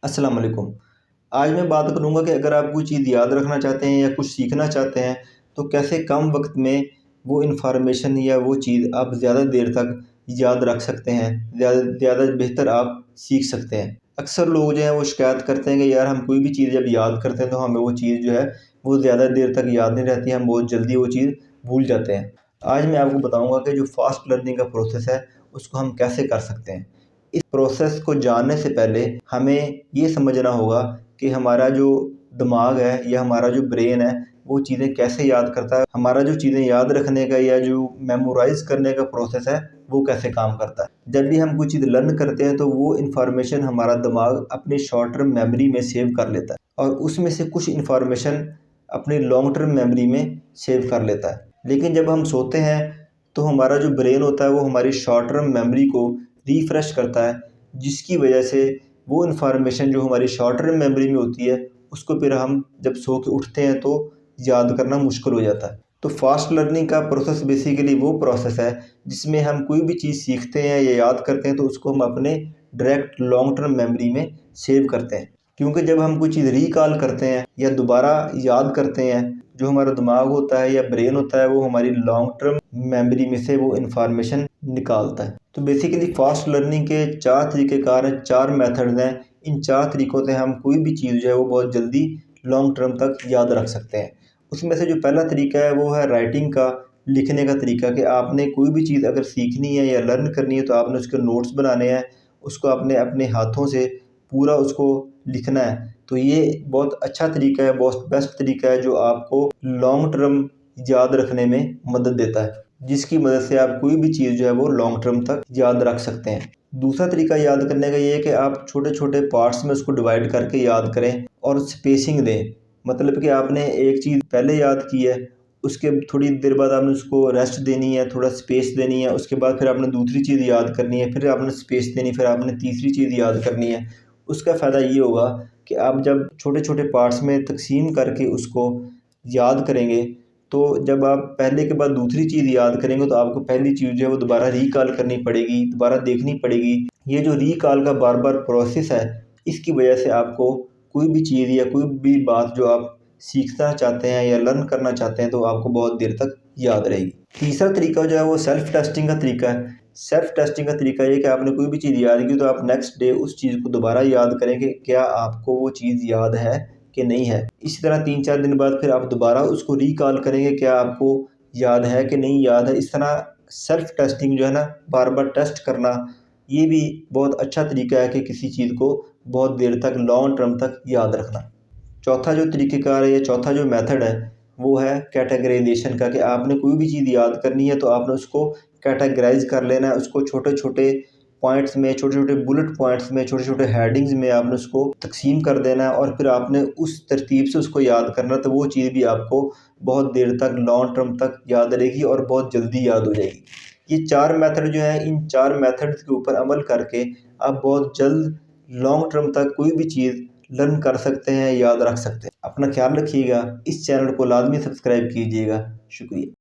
अस्सलाम वालेकुम। आज मैं बात करूँगा कि अगर आप कोई चीज़ याद रखना चाहते हैं या कुछ सीखना चाहते हैं, तो कैसे कम वक़्त में वो इन्फॉर्मेशन या वो चीज़ आप ज़्यादा देर तक याद रख सकते हैं, ज़्यादा ज़्यादा बेहतर आप सीख सकते हैं। अक्सर लोग जो हैं वो शिकायत करते हैं कि यार हम कोई भी चीज़ जब याद करते हैं तो हमें वो चीज़ जो है वो ज़्यादा देर तक याद नहीं रहती, हम बहुत जल्दी वो चीज़ भूल जाते हैं। आज मैं आपको बताऊँगा कि जो फ़ास्ट लर्निंग का प्रोसेस है, उसको हम कैसे कर सकते हैं। इस प्रोसेस को जानने से पहले हमें ये समझना होगा कि हमारा जो दिमाग है या हमारा जो ब्रेन है वो चीज़ें कैसे याद करता है। हमारा जो चीज़ें याद रखने का या जो मेमोराइज़ करने का प्रोसेस है वो कैसे काम करता है। जब भी हम कोई चीज़ लर्न करते हैं तो वो इन्फॉर्मेशन हमारा दिमाग अपनी शॉर्ट टर्म मेमोरी में सेव कर लेता है और उसमें से कुछ इन्फॉर्मेशन अपनी लॉन्ग टर्म मेमोरी में सेव कर लेता है। लेकिन जब हम सोते हैं तो हमारा जो ब्रेन होता है वो हमारी शॉर्ट टर्म मेमोरी को रिफ्रेश करता है, जिसकी वजह से वो इन्फॉर्मेशन जो हमारी शॉर्ट टर्म मेमोरी में होती है उसको फिर हम जब सो के उठते हैं तो याद करना मुश्किल हो जाता है। तो फास्ट लर्निंग का प्रोसेस बेसिकली वो प्रोसेस है जिसमें हम कोई भी चीज़ सीखते हैं या याद करते हैं तो उसको हम अपने डायरेक्ट लॉन्ग टर्म मेमोरी में सेव करते हैं। क्योंकि जब हम कोई चीज़ रिकॉल करते हैं या दोबारा याद करते हैं, जो हमारा दिमाग होता है या ब्रेन होता है वो हमारी लॉन्ग टर्म मेमोरी में से वो इन्फॉर्मेशन निकालता है। तो बेसिकली फास्ट लर्निंग के 4 तरीक़ेकार हैं, 4 मेथड्स हैं। इन 4 तरीक़ों से हम कोई भी चीज़ जो है वो बहुत जल्दी लॉन्ग टर्म तक याद रख सकते हैं। उसमें से जो पहला तरीका है वो है राइटिंग का, लिखने का तरीका कि आपने कोई भी चीज़ अगर सीखनी है या लर्न करनी है तो आपने उसके नोट्स बनाने हैं, उसको आपने अपने हाथों से पूरा उसको लिखना है। तो ये बहुत अच्छा तरीका है, बहुत बेस्ट तरीका है जो आपको लॉन्ग टर्म याद रखने में मदद देता है, जिसकी मदद से आप कोई भी चीज़ जो है वो लॉन्ग टर्म तक याद रख सकते हैं। दूसरा तरीका याद करने का ये है कि आप छोटे-छोटे पार्ट्स में उसको डिवाइड करके याद करें और स्पेसिंग दें। मतलब कि आपने एक चीज़ पहले याद की है, उसके थोड़ी देर बाद आपने उसको रेस्ट देनी है, थोड़ा स्पेस देनी है, उसके बाद फिर आपने दूसरी चीज़ याद करनी है, फिर आपने स्पेस देनी, फिर आपने तीसरी चीज़ याद करनी है। उसका फ़ायदा ये होगा कि आप जब छोटे-छोटे पार्ट्स में तक़सीम करके उसको याद करेंगे, तो जब आप पहले के बाद दूसरी चीज़ याद करेंगे तो आपको पहली चीज़ जो है वो दोबारा रिकॉल करनी पड़ेगी, दोबारा देखनी पड़ेगी। ये जो रिकॉल का बार-बार प्रोसेस है, इसकी वजह से आपको कोई भी चीज़ या कोई भी बात जो आप सीखना चाहते हैं या लर्न करना चाहते हैं तो आपको बहुत देर तक याद रहेगी। तीसरा तरीका जो है वो सेल्फ टेस्टिंग का तरीका है। सेल्फ टेस्टिंग का तरीका ये है कि आपने कोई भी चीज़ याद की तो आप नेक्स्ट डे उस चीज़ को दोबारा याद करें कि क्या आपको वो चीज़ याद है कि नहीं है। इसी तरह 3-4 दिन बाद फिर आप दोबारा उसको रिकॉल करेंगे, क्या आपको याद है कि नहीं याद है। इस तरह सेल्फ टेस्टिंग जो है ना, बार-बार टेस्ट करना, ये भी बहुत अच्छा तरीका है कि किसी चीज़ को बहुत देर तक लॉन्ग टर्म तक याद रखना। चौथा जो तरीक़ेकार है या चौथा जो मेथड है वो है कैटेगराइज़ेशन का, कि आपने कोई भी चीज़ याद करनी है तो आपने उसको कैटेगराइज़ कर लेना है, उसको छोटे-छोटे पॉइंट्स में, छोटे-छोटे बुलेट पॉइंट्स में, छोटे-छोटे हेडिंग्स में आपने उसको तक़सीम कर देना है और फिर आपने उस तरतीब से उसको याद करना है, तो वो चीज़ भी आपको बहुत देर तक लॉन्ग टर्म तक याद रहेगी और बहुत जल्दी याद हो जाएगी। ये 4 मेथड जो हैं, इन 4 मेथड्स के ऊपर अमल करके आप बहुत जल्द लॉन्ग टर्म तक कोई भी चीज़ लर्न कर सकते हैं, याद रख सकते हैं। अपना ख्याल रखिएगा, इस चैनल को लाज़मी सब्सक्राइब कीजिएगा। शुक्रिया।